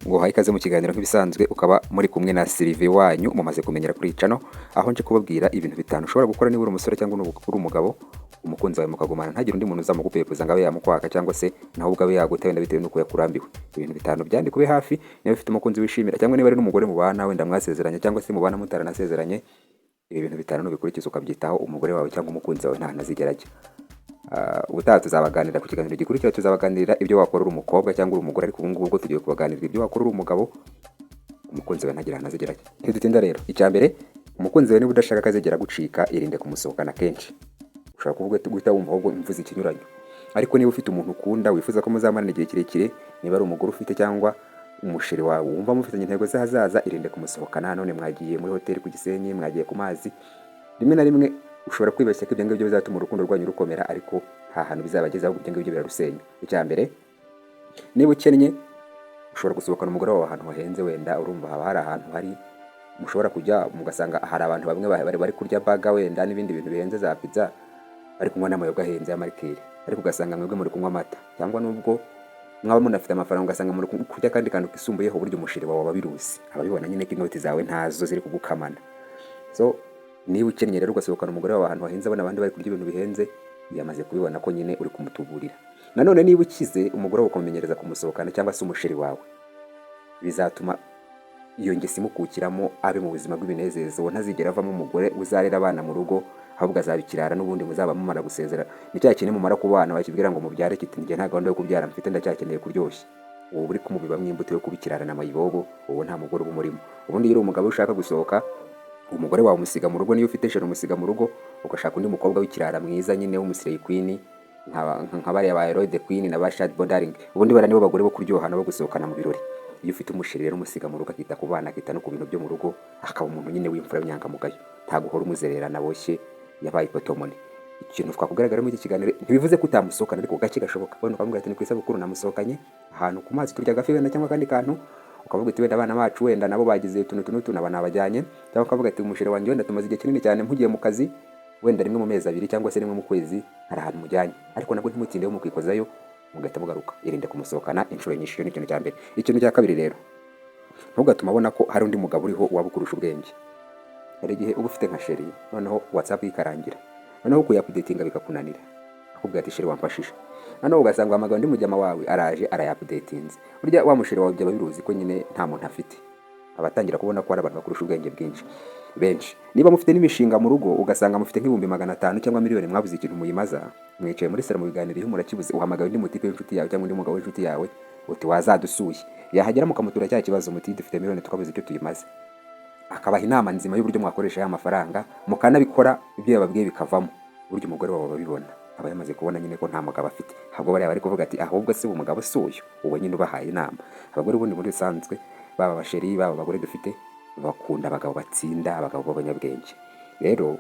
ngo haye ikaze mu kiganiro nk'ibisanzwe ukaba muri kumwe na Sylvie wanyu mumaze kumenyera kuri channel aho nje kubabwira ibintu bitanu ushobora gukora niba uri umusore cyangwa uri umugabo umukunzi wawe mukagumana ntagire undi muntu uzamugupepuza ngabe yamukwaka cyangwa se naho ubwawe yagutewe bitewe nuko yakurambiwe. Ibintu bitanu byandi kube hafi niba ufite umukunzi wishimira cyangwa niba ari n'umugore mubana wenda mwasezeranye cyangwa se mubana mutaranasezeranye, ibi bintu bitanu nubikurikiza ukabyitaho umugore wawe cyangwa umukunzi wawe nta nazigerage. Ubutaha tuzabaganira ku kiganiro gikurikira, tuzabaganirira ibyo wakorera umukobwa cyangwa uri umugore, ariko ubu ngubu tugiye kubaganirira ibyo wakorera umugabo umukunzi wawe ntagira nazigerage. Ntidutinda rero, icya mbere umukunzi wawe niba udashaka kazegera gucika irinde kumusohokana kenshi. Ushobora kuvuga guhita wumva ahubwo imvuze ikinyuranyo, ariko niba ufite umuntu ukunda wifuza ko muzamarana igihe kirekire, niba ari umugore ufite cyangwa umusheri wawe wumva mufitanye intego z'ahazaza, irinde kumusohokana. None mwagiye muri hoteli ku Gisenyi, mwagiye ku mazi, rimwe na rimwe ushobora kwibeshya ko ibyo ngibyo bizatuma urukundo rwanyu rukomera, ariko nta hantu bizabageza, ahubwo ibyo ngibyo birarusenya. Icya mbere, niba ukennye ushobora gusohokana umugore wawe ahantu hahenze, wenda urumva haba hari ahantu hari mushobora kujya mugasanga hari abantu bamwe bari kurya baga wenda n'ibindi bintu bihenze za pizza, bari kunywa n'amayoga ahenze ya marikeri, ariko ugasanga mwebwe muri kunywa amata, cyangwa nubwo mwaba munafite amafaranga ugasanga muri kurya kandi kantu kisumbuyeho, uburyo umushiri wawe ababiruzi ababibona nyine ko inoti zawe ntazo ziri kugukamana. So niba ukennye rero ugasohokana umugore wawe ahantu hahenze, abana abandi bari kurya ibintu bihenze, yamaze kubibona ko nyine uri kumutuburira. Nanone niba ukize umugore wawe ukamumenyereza kumusohokana cyangwa se umusheri wawe, bizatuma iyo ngesi imukukiramo abe mu buzima bw'ibinezeza, uwo ntazigera avamo umugore uzarera abana mu rugo, ahubwo azabikirara n'ubundi muzaba mumara gusezera. Ni cya kintu mumara kubana bakibwira ngo mubyare kiti njye nta gahunda yo kubyara mfite, ndacyakeneye kuryoshya. Ubu buri kumubibamo imbuto yo kubikirara na mayibobo, uwo nta mugore uba umurimo. Ubundi iyo uri umugabo ushaka gusohoka, umugore wawe umusiga mu rugo. Niyo ufite sheri umusiga mu rugo, ugashaka undi mukobwa w'ikirara mwiza nyine w'umusirey queen, nka bariya ba Eroide Queen na ba Shad Bodaring. Ubundi bara nibo bagore bo kuryohana bo gusohokana mu birori. Iyo ufite umusheri rero umusiga mu rugo, akita ku bana, akita no ku bintu byo mu rugo, akaba umuntu nyine w'imfura y'inyangamugayo, nta guhora umuzerera naboshye yabaye potomoni. Ikintu twakugaragara muri iki kiganiro ntibivuze ko utamusohokana, ariko gake gashoboka. Bano ukamubwira ati ni ku isabukuru namusohokanye ahantu ku mazi turya gafi wenda cyangwa kandi kantu, ukavuga ati wenda abana bacu wenda nabo bagize utuntu naba nabajyanye, cyangwa ukavuga ati umusheri wanjye wenda tumaze igihe kinini cyane mpugiye mu kazi, wenda rimwe mu mezi abiri cyangwa se rimwe mu kwezi hari ahantu mujyanye, ariko nabwo ntimutindeho mukikozayo mugahita mugaruka. Irinde kumusohokana inshuro nyinshi. Ni ikintu cya mbere. Ikintu cya kabiri rero, ntugatuma abona ko hari undi mugabo uriho wabukurusha ubwenge. Hari igihe uba ufite nka sheri, noneho WhatsApp ikarangira, noneho kuyapudetinga bikakunanira, akubwira ati sheri wamfashije, noneho ugasanga amagambo undi mujyama wawe araje arayapudetinze. Burya wa musheri wawe byaba biruzi ko nyine nta muntu afite, abatangira kubona ko hari abantu bakurusha ubwenge benshi. Niba mufite n'imishinga mu rugo ugasanga mufite nk'ibihumbi 500 cyangwa miliyoni, mwabuze ikintu muyimaza, mwicaye muri salo mu biganiro murakibuze, uhamagaye undi mutipe w'inshuti yawe cyangwa undi mugabo w'inshuti yawe, uti wazadusuye, yahagera mukamutura cya kibazo muti dufite miliyoni tukabuze icyo tuyimaze, akabaha inama nzima y'uburyo mwakoresha ya mafaranga, mukanabikora ibyo yababwiye bikavamo. Buryo umugore wawe babibona, aba yamaze kubona nyine ko nta mugabo afite, ahubwo bari bari kuvuga ati ahubwo se umugabo suyo, uwo nyine ubahaye inama. Abagore ubundi muri bisanzwe, baba abasheri baba abagore dufite, bakunda abagabo batsinda, abagabo b'abanyabwenge. Rero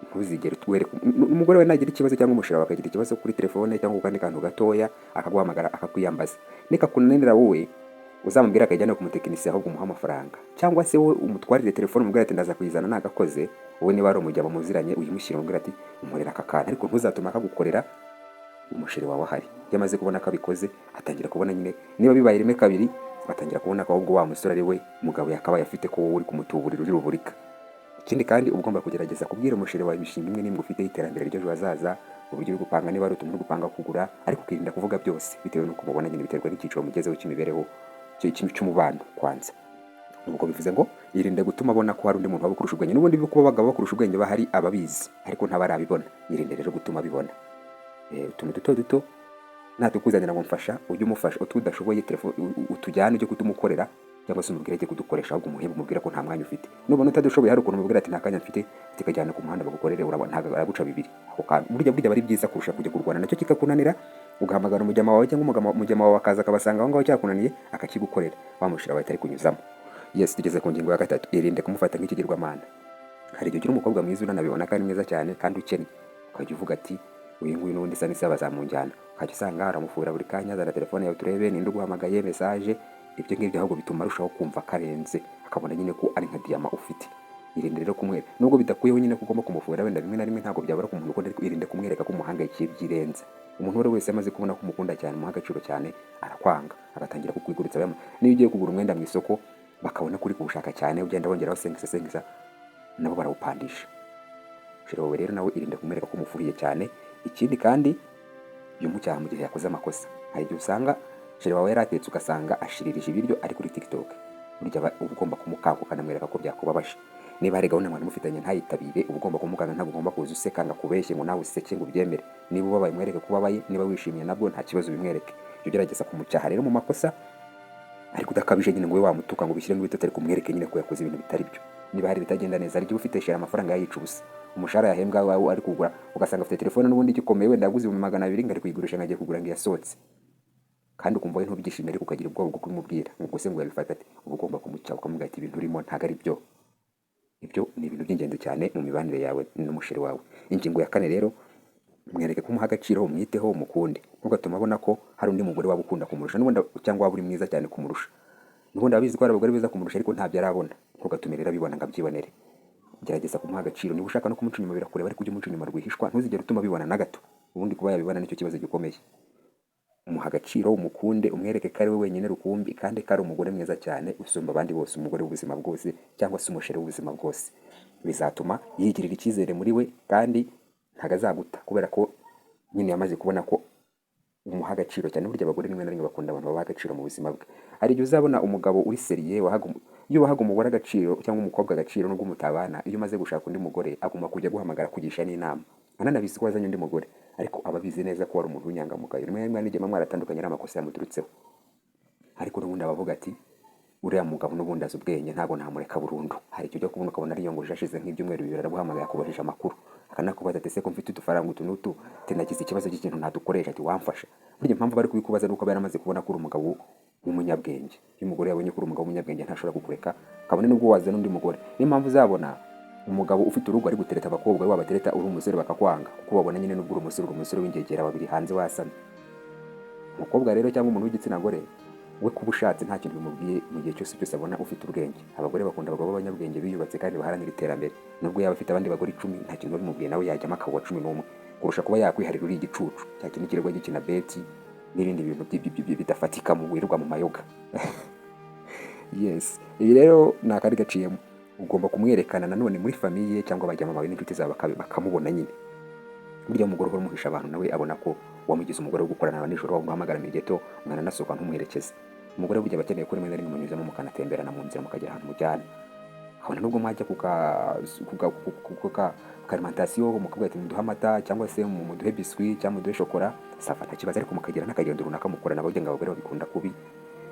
ntuzigere utwereka umugore we nagira ikibazo cyangwa umusheri wawe akagira ikibazo kuri telefone cyangwa kandi kantu gatoya, akaguhamagara akakwiyambaza, nikakunanira wowe uzamubwira akajya no kumutekinisiya ahubwo umuha amafaranga, cyangwa se wowe umutwarire telefone umubwira ati ndaza kuyizana nagakoze. Wowe niba ari umujyamo muziranye uyimushyira umubwira ati umurera aka kana, ariko ntuzatuma akagukorera umusheri wawe ahari. Yamaze kubona ko abikoze, atangira kubona nyine niba bibaye rimwe kabiri, batangira kubona ko ahubwo wa musore ari we mugabo yakabaye afite, ko wowe uri kumutuburira uri ruburika. Ikindi kandi ugomba kugerageza kubwira umusheri wawe imishinga imwe n'imwe ufite y'iterambere ry'ejo hazaza, uburyo uri gupanga, niba ari utuntu uri gupanga kugura, ariko ukirinda kuvuga byose bitewe n'uko mubona nyine biterwa n'icyiciro mugezeho cy'imibereho cy'umubano kwanza. Nuko bivuze ngo irinde gutuma abona ko hari undi muntu wabukurusha ubwenge. N'ubundi bwo kuba abagabo bakurusha ubwenge bahari ababizi, ariko ntabarabibona. Irinde rero gutuma abibona. Utuntu duto natukuzanira ngo mfasha, ujye umufasha, utudashoboye telefone utujyane ujye kutumukorera, cyangwa se umubwire ajye kudukoresha, ahubwo umuhembe umubwira ko nta mwanya ufite. Nubona utadushoboye hari ukuntu umubwira ati nta kanya mfite, tukajyana ku muhanda bagukorere, urabona ntago araguca bibiri. Ako kantu burya bari byiza kurusha kujya kurwana nacyo kikakunanira, ugahamagara umujyama wawe cyangwa umujyama wawe akaza akabasanga aho ngaho cyakunaniye akakigukorera, wamushira wawe atari kunyuzamo. Yes, tugeze ku ngingo ya gatatu, irinde kumufata nk'ikigirwamana. Hari igihe ugira umukobwa mwiza unanabibona ko ari mwiza cyane kandi ukennye, ukajya uvuga ati uyu nguyu n'undi isa n'isa bazamunjyana, ukajya usanga aramufura buri kanya, azana telefone yawe turebe ninde uguhamagaye message. Ibyo ngibyo ahubwo bituma arushaho kumva karenze, akabona nyine ko ari nka diyama ufite. Irinde rero kumwereka, nubwo bidakuyeho nyine ko ugomba kumufura wenda rimwe na rimwe, ntabwo byabura ku muntu uko, irinde kumwereka ko umuhangayikiye byirenze. umuntu wari wese amaze kubona ko umukunda cyane, umuha agaciro cyane, arakwanga agatangira kukwiguritsa. Niyo ugiye kugura umwenda mu isoko bakabona kuri kuwushaka cyane, ugenda wongeraho sengisa nabo barawupandisha. Sheri wawe rero nawe irinde kumwereka ko umufuhiye cyane. Ikindi kandi yumucyaha mu gihe yakoze amakosa. Hari igihe usanga sheri wawe yaratetse ugasanga ashiririje ibiryo ari kuri TikTok, burya uba ugomba kumukanga ukanamwereka ko byakubabaje. Niba hari gahunda mwari mufitanye ntayitabire, uba ugomba kumukanga, ntabwo ugomba kuza useka ngo akubeshye ngo nawe useke ngo ubyemere. Niba ubabaye mwereke ko ubabaye, niba wishimiye nabwo nta kibazo bimwereke. Jya ugerageza kumucyaha rero mu makosa, ariko udakabije nyine ngo we wamutuka ngo ubishyire mu bitotari, kumwereke nyine ko yakoze ibintu bitari byo. Niba hari bitagenda neza, hari igihe ufite sheri amafaranga yayica ubusa, umushahara yahembwa wawe ari kugura, ugasanga afite telefone n'ubundi igikomeye wenda yaguze 200 ngo ari kuyigurisha ngo agiye kugura ngo yasohotse, kandi ukumva we ntubyishimiye, ariko ukagira ubwoba bwo kumubwira ngo se ngo yabifata ate. Uba ugomba kumucyaha ukamubwira ati ibintu urimo ntabwo ari byo. Ibyo ni ibintu by'ingenzi cyane mu mibanire yawe n'umusheri wawe. Ingingo ya 4 rero, mwereke ko umuha agaciro, umwiteho, umukunde. Ntugatuma abona ko hari undi mugore waba ukunda kumurusha n'ubundi, cyangwa waba uri mwiza cyane kumurusha. N'ubundi abizi ko hari abagore beza kumurusha ariko ntabyo arabona. Ntugatume rero abibona ngo abyibonere. Gerageza kumuha agaciro. Niba ushaka no kumuca inyuma birakureba, ariko ujye umuca inyuma rwihishwa, ntuzigere utuma abibona na gato. Ubundi kuba yabibona nicyo kibazo gikomeye. Umuha agaciro, umukunde, umwereke ko ari we wenyine rukumbi, kandi ko ari umugore mwiza cyane usumba abandi bose, umugore w'ubuzima bwose, cyangwa se umusheri w'ubuzima bwose. Bizatuma yigirira icyizere muri we, kandi ntago azaguta, kubera ko nyine yamaze kubona ko umuha agaciro cyane. Burya abagore rimwe na rimwe bakunda abantu babaha agaciro mu buzima bwe. Hari igihe uzabona umugabo uri seriye iyo wahaga umugore agaciro cyangwa umukobwa agaciro, nubwo mutabana, iyo umaze gushaka undi mugore agomba kujya guhamagara kugisha n'inama, ananabizi ko wazanye undi mugore, ariko ababizi neza ko wari umuntu w'inyangamugayo. Rimwe na rimwe n'igihe mwaratandukanye ari amakosa yamuturutseho, ariko n'ubundi abavuga ati uriya mugabo n'ubundi azi ubwenge, ntabwo namureka burundu. Hari igihe ujya kubona ukabona ariyongoje, ashize nk'ibyumweru 2 araguhamagaye akubajije amakuru, akanakubaza ati se ko mfite udufaranga utu n'utu, nagize ikibazo cy'ikintu ntadukoresha, ati wamfasha. Burya impamvu bari kubikubaza nuko baramaze kubona ko uri umugabo w'umunyabwenge. Iyo umugore yabonye ko uri umugabo w'umunyabwenge ntashobora kukureka, kabone nubwo wazana undi mugore. Niyo mpamvu uzabona umugabo ufite urugo ari gutereta abakobwa, wabatereta uri umusore bakakwanga, kuko babona nyine nubwo uri umusore w'ingegera, babiri hanze wasamye. Umukobwa rero cyangwa umuntu w'igitsina gore, we kuba ushatse nta kintu bimubwiye mu gihe cyose abona ufite ubwenge. Abagore bakunda abagabo b'abanyabwenge biyubatse kandi baharanira iterambere. Nubwo yaba afite abandi bagore 10, nta kintu bimubwiye, nawe yajyamo akaba 11, kurusha kuba yakwiharira uri igicucu cya kintu kirirwa gikina beti n'ibindi bintu bidafatika mu wirirwa mu mayoga. Yes, ibi rero ni akari gaciyemo. Ugomba kumwerekana nanone muri famiye cyangwa abajyama bawe n'inshuti zawe bakamubona nyine. Burya umugore uhora umuhisha abantu, nawe abona ko wamugize umugore wo gukorana na nijoro, wamuhamagara mu gito, mwana nasohoka ntumuherekeze. Umugore burya bakeneye ko rimwe na rimwe munyuzamo mukanatemberana mu nzira, mukagera ahantu mujyana. Kabone nubwo mwajya kuka alimentation, mukabwira ati muduhe amata cyangwa se muduhe biscuit cyangwa muduhe shokora, safa nta kibazo, ariko mukagera n'akagendo runaka mukorana. Abagenge abagore babikunda kubi.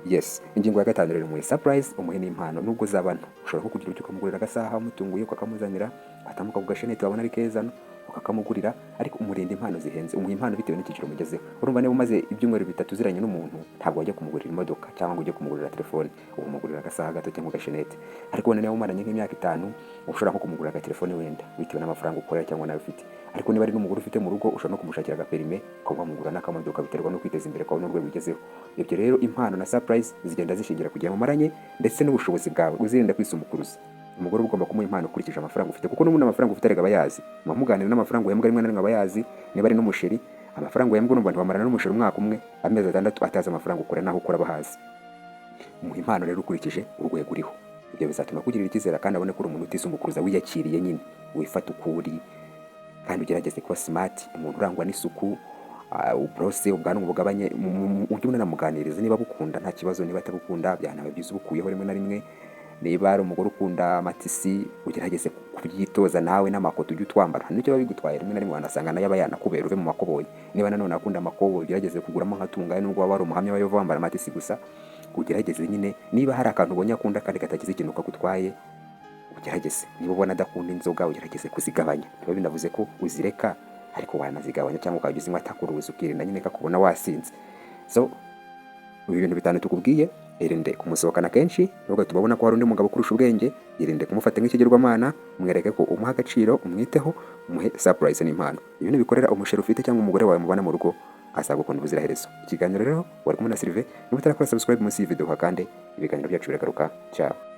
Yes, ingingo ya 5 rero, umuhe surprise, umuhe n'impano. Nubwo zabantu ushobora kugira icyo ukamugurira agasaha umutunguye, ukakamuzanira, atamuka ku gashenete wabona ari keza ukakamugurira, ariko umurinda impano zihenze. Umuhe impano bitewe n'icyiciro mugezeho. Urumva niba umaze ibyumweru 3 uziranye n'umuntu, ntabwo wajya kumugurira imodoka cyangwa ngo ujye kumugurira telefone, ubu umugurira agasaha gato cyangwa gashenete. Ariko niba umaranye nk'imyaka 5, ushobora nko kumugurira agatelefone wenda bitewe n'amafaranga ukorera cyangwa nawe ufite. Ariko niba ari n'umugore ufite mu rugo, ushobora no kumushakira agaperime ukamugurira n'akamodoka, biterwa no kwiteza imbere kwawe n'urwego ugezeho. Ibyo rero impano na surprise zigenda zishingira kugira mumaranye ndetse n'ubushobozi bwawe. Uzirinda kwisumukuruza. Umugore ugomba kumuha impano ukurikije amafaranga ufite, kuko n'ubundi amafaranga ufite arega abayazi. Muganira n'amafaranga uhembwa rimwe na rimwe abayazi. Niba ari n'umusheri, amafaranga uhembwa n'ubundi wamarana n'umusheri umwaka umwe, amezi 6 ataza amafaranga ukora naho ukora abahazi. Umuha impano rero ukurikije urwego uriho. Ibyo bizatuma kugirira icyizere, kandi abone ko uri umuntu utisumukuruza, wiyakiriye nyine, wifata ukuri, kandi ugerageze kuba smart, umuntu urangwa n'isuku, ubrose ubwanwa bugabanye. Ujye unamuganiriza niba bukunda nta kibazo, niba atabukunda byanawe byiza ubukuyeho rimwe na rimwe. Niba ari umugore ukunda amatisi, ugerageze kubyitoza nawe n'amakoto ujye utwambara. Nicyo babigutwaye rimwe na rimwe wanasanga nayo abayanakubera uve mu makoboyi. Niba nanone akunda amakoboyi, ugerageze kuguramo nk'atungaye, nubwo waba ari umuhamya wayo wambara amatisi gusa. Ugerageze nyine, niba hari akantu ubonye akunda kandi katagize ikintu kagutwaye, ugerageze. Niba ubona adakunda inzoga, ugerageze kuzigabanya. Niba binavuze ko uzireka, ariko wanazigabanya cyangwa ukagize inkwa atakuruza, ukirinda nyine kakubona wasinze. So ibi bintu 5 tukubwiye, irinde kumusohokana kenshi, nubwo tubabona ko hari undi mugabo kurusha ubwenge. Irinde kumufata nk'ikigirwamana, mwereke ko umuha agaciro, umwiteho, umuhe surprise n'impano. Ibintu bikorera umusheri ufite cyangwa umugore wawe mubana mu rugo, azagukunda ubuziraherezo. Ikiganiro rero wari kumwe na Sylvain. Niba utarakora subscribe munsi y'iyi video, kandi ibiganiro byacu biragaruka. Ciao.